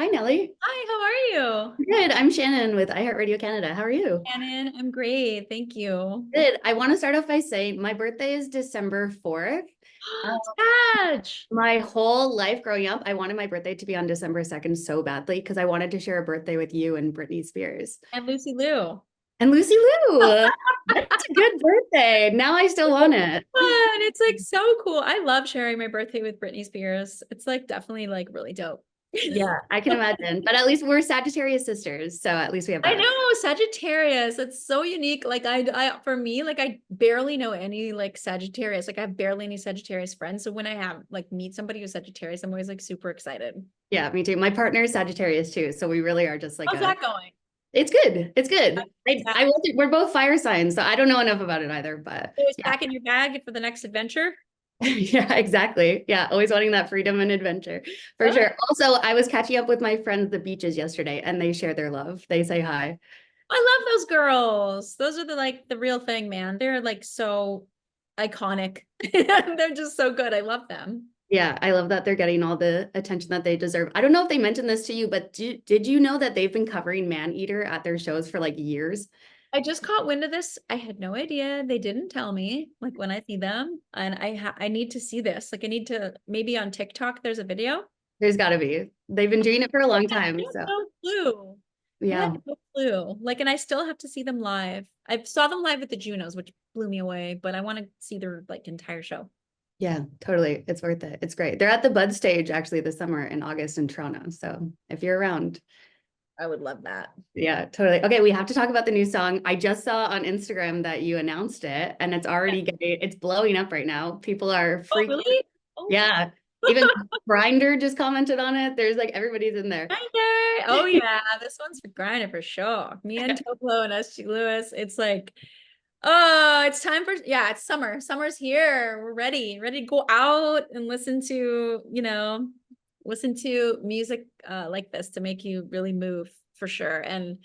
Hi, Nelly. Hi, how are you? Good. I'm Shannon with iHeart Radio Canada. How are you? Shannon, I'm great. Thank you. Good. I want to start off by saying my birthday is December 4th. Uh, Sag my whole life growing up, I wanted my birthday to be on December 2nd so badly because I wanted to share a birthday with you and Britney Spears. and Lucy Liu. And Lucy Liu. That's a good birthday. Now I still want it. Fun. It's like so cool. I love sharing my birthday with Britney Spears. It's like definitely like really dope. Yeah, I can imagine. But at least we're Sagittarius sisters, so at least we have I that. know Sagittarius. It's so unique. Like for me, like I barely know any like Sagittarius. Like I have barely any Sagittarius friends. So when I have like meet somebody who's Sagittarius, I'm always like super excited. Yeah, me too. My partner is Sagittarius too, so we really are just like How's a. that going? It's good. It's good. Yeah. I wasn't, we're both fire signs, so I don't know enough about it either, but Always yeah. back in your bag for the next adventure. Yeah, exactly. Yeah, always wanting that freedom and adventure for Oh, sure. Also, I was catching up with my friends at the beaches yesterday and they share their love. They say hi. I love those girls. Those are the like the real thing, man. They're like so iconic. They're just so good. I love them. Yeah, I love that they're getting all the attention that they deserve. I don't know if they mentioned this to you, but did you know that they've been covering Maneater at their shows for like years? I just caught wind of this. I had no idea. They didn't tell me like when I see them, and I need to see this. Like I need to maybe on TikTok there's a video. There's got to be. They've been doing it for a I long had time, so no clue. I yeah. had no clue. Like, and I still have to see them live. I saw them live at the Junos, which blew me away, but I want to see their like entire show. Yeah, totally. It's worth it. It's great. They're at the Bud stage actually this summer in August in Toronto. So if you're around, I would love that. yeah, totally. Okay, we have to talk about the new song. I just saw on Instagram that you announced it and it's already getting, it's blowing up right now. People are Oh, freaking, really? Oh, yeah. Even Grinder just commented on it. There's like everybody's in there. Grinder. Oh yeah, this one's for Grinder for sure. Me and Toplo and SG Lewis. It's like, oh, it's time for it's summer. Summer's here. We're ready to go out and listen to, listen to music like this to make you really move for sure. And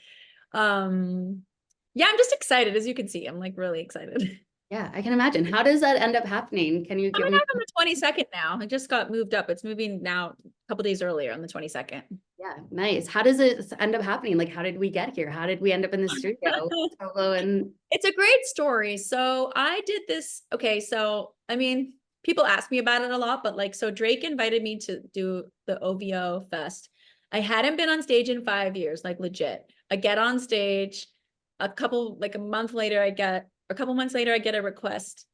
yeah, I'm just excited as you can see. I'm like really excited. Yeah, I can imagine. How does that end up happening? Can you give Coming me? out on the 22nd now. It just got moved up. It's moving now a couple days earlier on the 22nd. Yeah, nice. How does it end up happening? Like, how did we get here? How did we end up in the studio? Solo and It's a great story. So I did this. Okay. So, I mean, people ask me about it a lot, but like, so Drake invited me to do the OVO Fest. I hadn't been on stage in 5 years, like legit. I get on stage like a month later, a couple months later, I get a request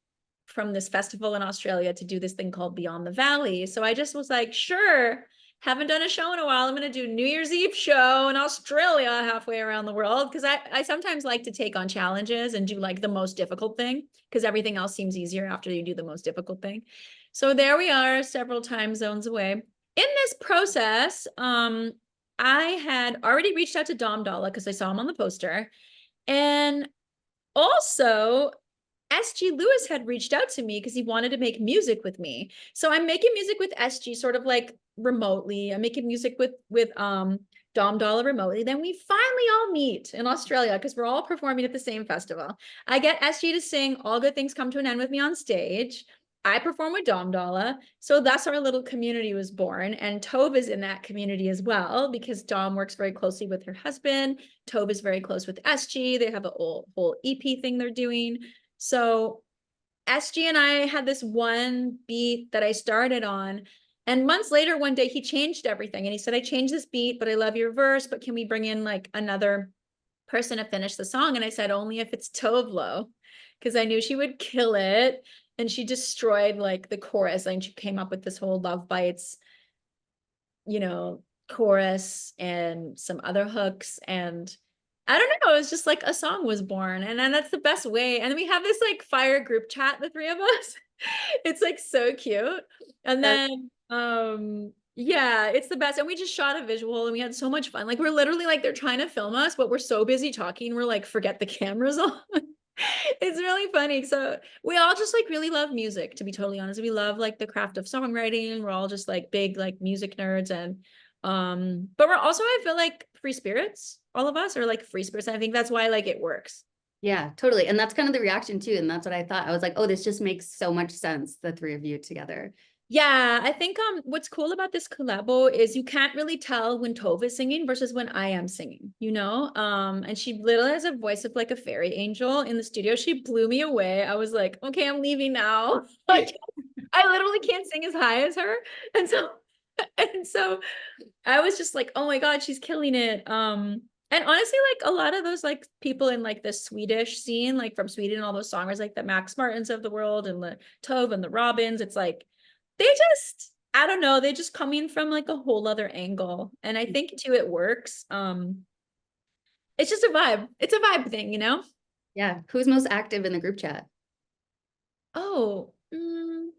from this festival in Australia to do this thing called Beyond the Valley. So I just was like, sure, haven't done a show in a while. I'm going to do New Year's Eve show in Australia halfway around the world. Because I sometimes like to take on challenges and do like the most difficult thing because everything else seems easier after you do the most difficult thing. So there we are, several time zones away. In this process, I had already reached out to Dom Dolla because I saw him on the poster. And also, SG Lewis had reached out to me because he wanted to make music with me. So I'm making music with SG sort of like remotely. I'm making music with Dom Dolla remotely. Then we finally all meet in Australia because we're all performing at the same festival. I get SG to sing All Good Things Come to an End with me on stage. I perform with Dom Dolla. So that's our little community was born. And Tove is in that community as well because Dom works very closely with her husband. Tove is very close with SG. They have a whole EP thing they're doing. So SG and I had this one beat that I started on. And months later, one day he changed everything. And he said, I changed this beat, but I love your verse. But can we bring in like another person to finish the song? And I said, only if it's Tovlo, because I knew she would kill it. And she destroyed like the chorus. And she came up with this whole Love Bites, chorus and some other hooks. And I don't know. It was just like a song was born. And then that's the best way. And we have this like fire group chat, the three of us. It's like so cute. And then yeah, it's the best. And we just shot a visual and we had so much fun. Like we're literally like they're trying to film us, but we're so busy talking. We're like, forget the cameras on. It's really funny. So we all just like really love music, to be totally honest. We love like the craft of songwriting. We're all just like big like music nerds and but we're also, I feel like free spirits. All of us are like free spirits. And I think that's why like it works. yeah, totally. And that's kind of the reaction too. And that's what I thought. I was like, oh, this just makes so much sense, the three of you together. Yeah, I think what's cool about this collabo is you can't really tell when Tove is singing versus when I am singing, you know? And she literally has a voice of like a fairy angel in the studio. She blew me away. I was like, okay, I'm leaving now. Like I literally can't sing as high as her. And so and so I was just like, oh my God, she's killing it. And honestly, like a lot of those like people in like the Swedish scene, like from Sweden, all those songers like the Max Martins of the world and the Tove and the Robins, it's like they just, I don't know, they just come in from like a whole other angle. And I think too it works. It's just a vibe. It's a vibe thing, you know? Yeah. Who's most active in the group chat? Oh, I'm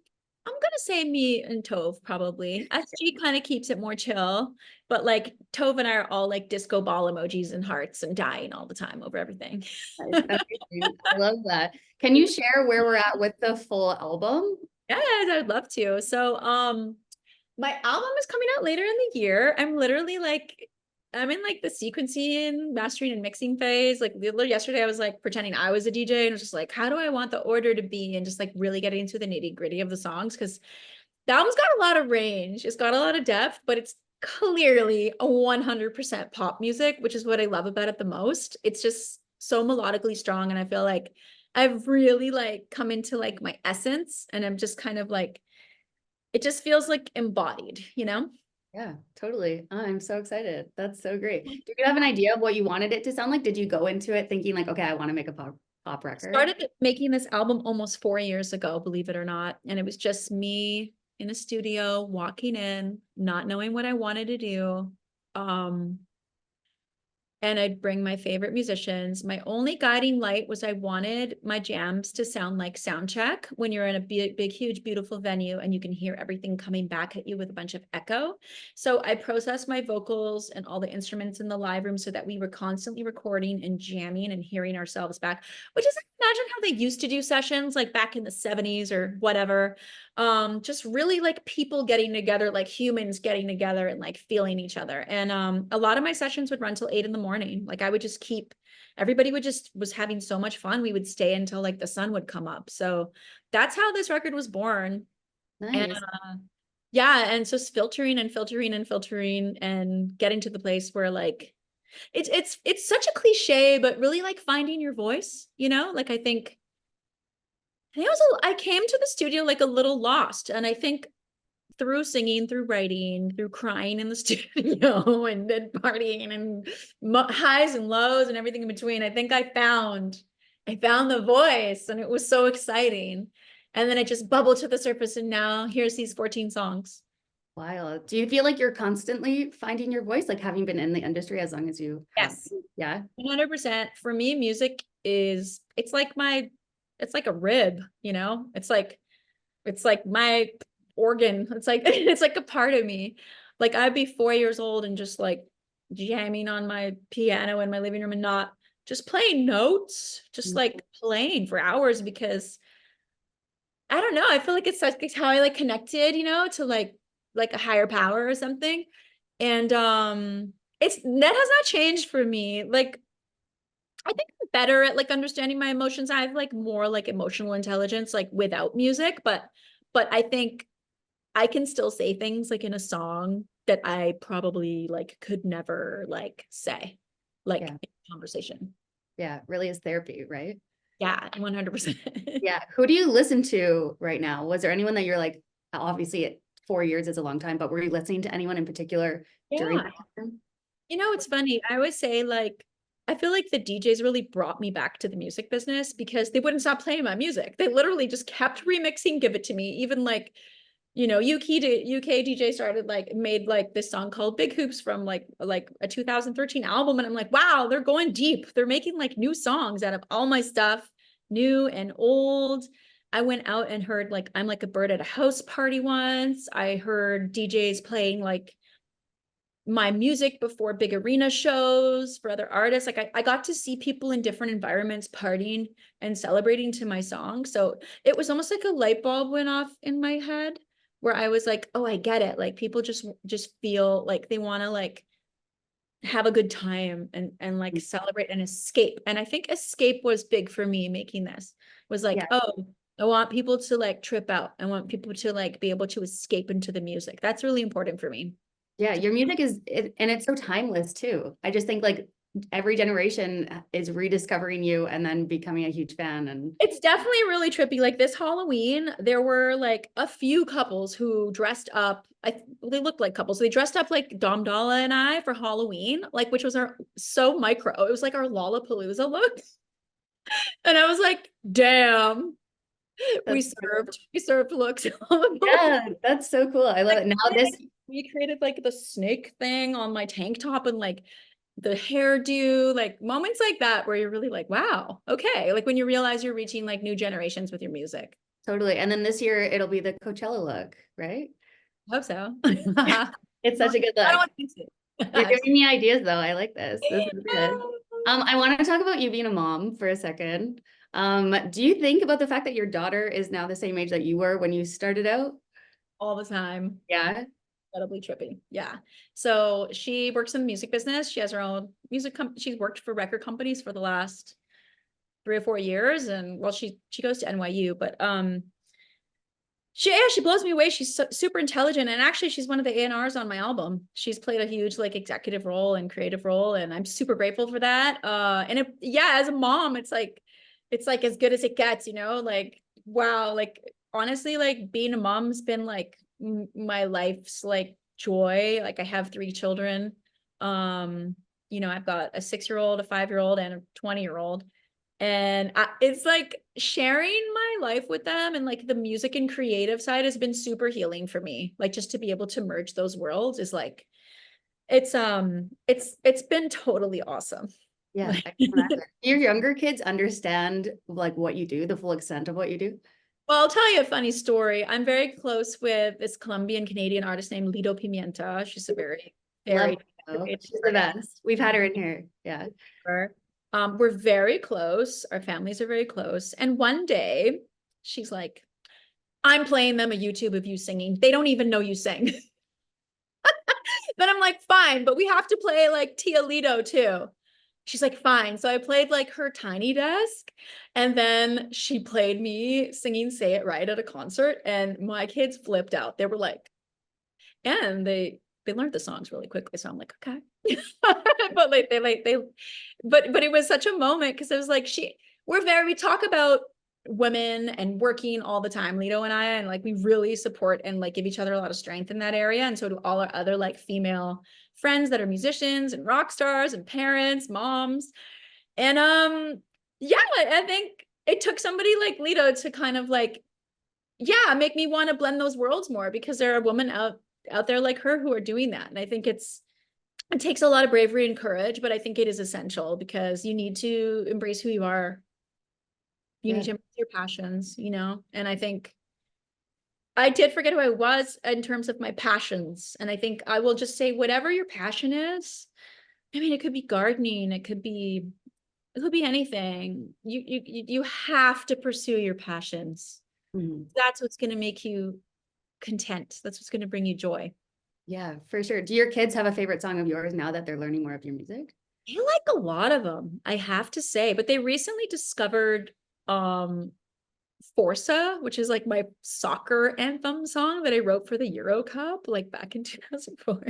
gonna say me and Tove probably. SG kind of keeps it more chill, but like Tove and I are all like disco ball emojis and hearts and dying all the time over everything. Nice. Amazing. I love that. Can you share where we're at with the full album? Yes, I'd love to. So, my album is coming out later in the year. I'm literally like, I'm in like the sequencing, mastering, and mixing phase. Like literally yesterday, I was like pretending I was a DJ and was just like, how do I want the order to be? And just like really getting into the nitty gritty of the songs because the album's got a lot of range. It's got a lot of depth, but it's clearly a 100% pop music, which is what I love about it the most. It's just so melodically strong. And I feel like I've really like come into like my essence and I'm just kind of like, it just feels like embodied, you know? Yeah, totally. I'm so excited. That's so great. Do you have an idea of what you wanted it to sound like? Did you go into it thinking like, okay, I want to make a pop record? Started making this album almost 4 years ago, believe it or not. And it was just me in a studio, walking in, not knowing what I wanted to do. Um, and I'd bring my favorite musicians. My only guiding light was I wanted my jams to sound like sound check when you're in a big, huge, beautiful venue and you can hear everything coming back at you with a bunch of echo. So I processed my vocals and all the instruments in the live room so that we were constantly recording and jamming and hearing ourselves back, which is imagine how they used to do sessions like back in the 70s or whatever. Just really like people getting together, like humans getting together and like feeling each other. And a lot of my sessions would run till 8 in the morning. Like I would just keep, everybody would just was having so much fun. We would stay until like the sun would come up. So that's how this record was born. And Nice. yeah, and so just filtering and filtering and filtering and getting to the place where like it's such a cliche, but really like finding your voice, you know? Like I came to the studio like a little lost. And I think through singing, through writing, through crying in the studio and then partying and highs and lows and everything in between, I think I found the voice and it was so exciting. And then it just bubbled to the surface and now here's these 14 songs. Wild. Do you feel like you're constantly finding your voice, like having been in the industry as long as you have? Yes. Yeah. 100%. For me, music is, it's like a rib, you know? It's like my organ. It's like, it's like a part of me. Like I'd be 4 years old and just like jamming on my piano in my living room and not just playing notes, just like playing for hours because I don't know. I feel like it's how I like connected, you know, to like a higher power or something. And it's that has not changed for me. Like I think I'm better at like understanding my emotions. I have like more like emotional intelligence like without music, but I think I can still say things like in a song that I probably like could never like say like Yeah. in conversation. Yeah. Really is therapy, right? Yeah, 100%. Yeah. Who do you listen to right now? Was there anyone that you're like, obviously 4 years is a long time, but were you listening to anyone in particular during Yeah. that time? You know, it's funny. I always say like I feel like the DJs really brought me back to the music business because they wouldn't stop playing my music. They literally just kept remixing Give It To Me. Even like, you know, UK DJ started like made like this song called Big Hoops from like a 2013 album. And I'm like, wow, they're going deep. They're making like new songs out of all my stuff, new and old. I went out and heard like I'm Like a Bird at a House Party once. I heard DJs playing like my music before big arena shows for other artists. Like I got to see people in different environments partying and celebrating to my song. So it was almost like a light bulb went off in my head where I was like, oh, I get it. Like people just feel like they want to like have a good time and like celebrate and escape. And I think escape was big for me making this was like, Yeah. oh, I want people to like trip out. I want people to like be able to escape into the music. That's really important for me. Yeah, your music and it's so timeless too. I just think like every generation is rediscovering you and then becoming a huge fan. And It's definitely really trippy. Like this Halloween, there were like a few couples who dressed up. They looked like couples. They dressed up like Dom Dolla and I for Halloween, like which was our so micro. It was like our Lollapalooza look. And I was like, damn, we served looks. yeah, that's so cool. I love it. Now We created like the snake thing on my tank top and like the hairdo, like moments like that where you're really like, wow, okay. Like when you realize you're reaching like new generations with your music. totally. And then this year it'll be the Coachella look, right? I hope so. It's such a good I don't look. want to fix it. You're giving me ideas though. I like this. This is good. I want to talk about you being a mom for a second. Do you think about the fact that your daughter is now the same age that you were when you started out? All the time. Yeah. Incredibly trippy. Yeah. So she works in the music business. She has her own music company. She's worked for record companies for the last 3 or 4 years. And well, she goes to NYU, but she blows me away. She's super intelligent. And actually she's one of the A&Rs on my album. She's played a huge like executive role and creative role. And I'm super grateful for that. Yeah, as a mom, it's like as good as it gets, you know, like, wow. Like honestly, like being a mom's been like my life's like joy. Like I have 3 children. You know, I've got a 6-year-old, a 5-year-old, and a 20-year-old. And it's like sharing my life with them, and like the music and creative side has been super healing for me. Like just to be able to merge those worlds is like, it's been totally awesome. Yeah. I can imagine. Do your younger kids understand like what you do, the full extent of what you do? Well, I'll tell you a funny story. I'm very close with this Colombian Canadian artist named Lido Pimienta. She's a very, very She's the best. We've had her in here. Yeah. We're very close. Our families are very close. And one day she's like, I'm playing them a YouTube of you singing. They don't even know you sing. Then I'm like, fine, but we have to play like Tia Lido too. She's like, fine. So I played like her Tiny Desk, and then she played me singing Say It Right at a concert, and my kids flipped out. They were like, and they learned the songs really quickly. So I'm like, okay. But like but it was such a moment because it was like we talk about women and working all the time, Lido and I, and like we really support and like give each other a lot of strength in that area. And so do all our other like female friends that are musicians and rock stars and parents, moms. And yeah, I think it took somebody like Lido to kind of like, yeah, make me want to blend those worlds more, because there are women out there like her who are doing that. And I think it takes a lot of bravery and courage, but I think it is essential because you need to embrace who you are. You need to embrace your passions, you know? And I think I did forget who I was in terms of my passions. And I think I will just say, whatever your passion is, I mean, it could be gardening, it could be anything. You have to pursue your passions. Mm-hmm. That's what's going to make you content. That's what's going to bring you joy. Yeah, for sure. Do your kids have a favorite song of yours now that they're learning more of your music? I like a lot of them, I have to say, but they recently discovered Forza, which is like my soccer anthem song that I wrote for the Euro Cup, like back in 2004.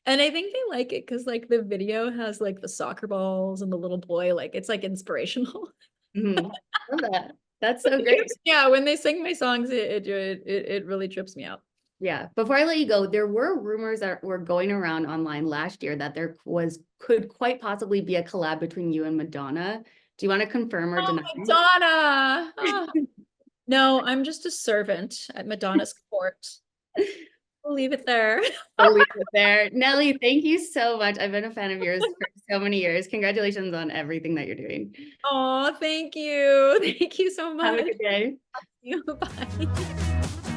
And I think they like it because like the video has like the soccer balls and the little boy, like it's like inspirational. Mm-hmm. Love that. That's so great. Yeah, when they sing my songs, it really trips me out. Yeah. Before I let you go, there were rumors that were going around online last year that there could quite possibly be a collab between you and Madonna. Do you want to confirm or deny? Madonna. Oh. No, I'm just a servant at Madonna's court. We'll leave it there. I'll leave it there. Nelly, thank you so much. I've been a fan of yours for so many years. Congratulations on everything that you're doing. Oh, thank you. Thank you so much. Have a good day. Bye.